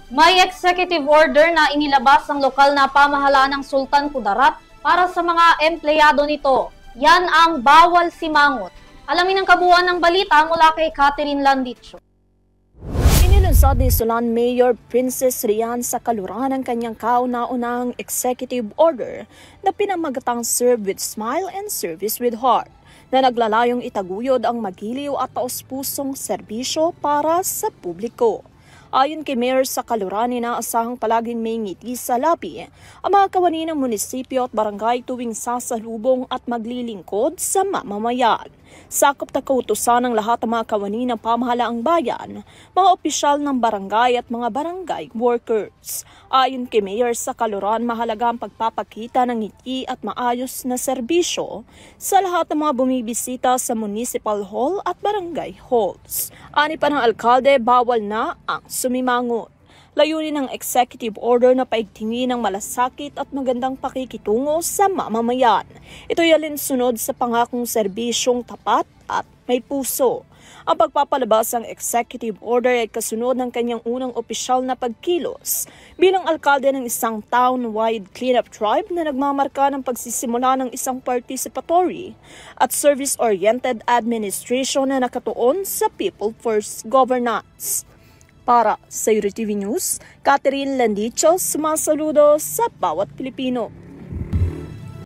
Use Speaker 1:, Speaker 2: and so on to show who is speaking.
Speaker 1: May executive order na inilabas ng lokal na pamahalaan ng Sultan Kudarat para sa mga empleyado nito. Yan ang bawal simangot. Alamin ang kabuuan ng balita mula kay Catherine Landicho.
Speaker 2: Inilunsad ni Sulan Mayor Princess Rian sa Kaluran ang kanyang kauna-unahang executive order na pinamagatang Serve with Smile and Service with Heart na naglalayong itaguyod ang magiliw at taos-pusong serbisyo para sa publiko. Ayon kay Mayor sa Kaluran, inaasahang palaging may ngiti sa labi ang mga kawani ng munisipyo at barangay tuwing sasalubong at maglilingkod sa mamamayan. Sakop na kautusan ng lahat ng mga kawani ng pamahalaang bayan, mga opisyal ng barangay at mga barangay workers. Ayon kay Mayor sa Kaluran, mahalaga ang pagpapakita ng ngiti at maayos na serbisyo sa lahat ng mga bumibisita sa municipal hall at barangay halls. Ani pa ng alkalde, bawal na ang sumimangot. Layunin ng executive order na paigtingin ng malasakit at magandang pakikitungo sa mamamayan. Ito'y alinsunod sa pangakong serbisyong tapat at may puso. Ang pagpapalabas ng executive order ay kasunod ng kanyang unang opisyal na pagkilos bilang alkalde ng isang town-wide cleanup drive na nagmamarka ng pagsisimula ng isang participatory at service-oriented administration na nakatuon sa People First Governance. Para sa URTV News, Catherine Landicho, sumasaludo sa bawat Pilipino.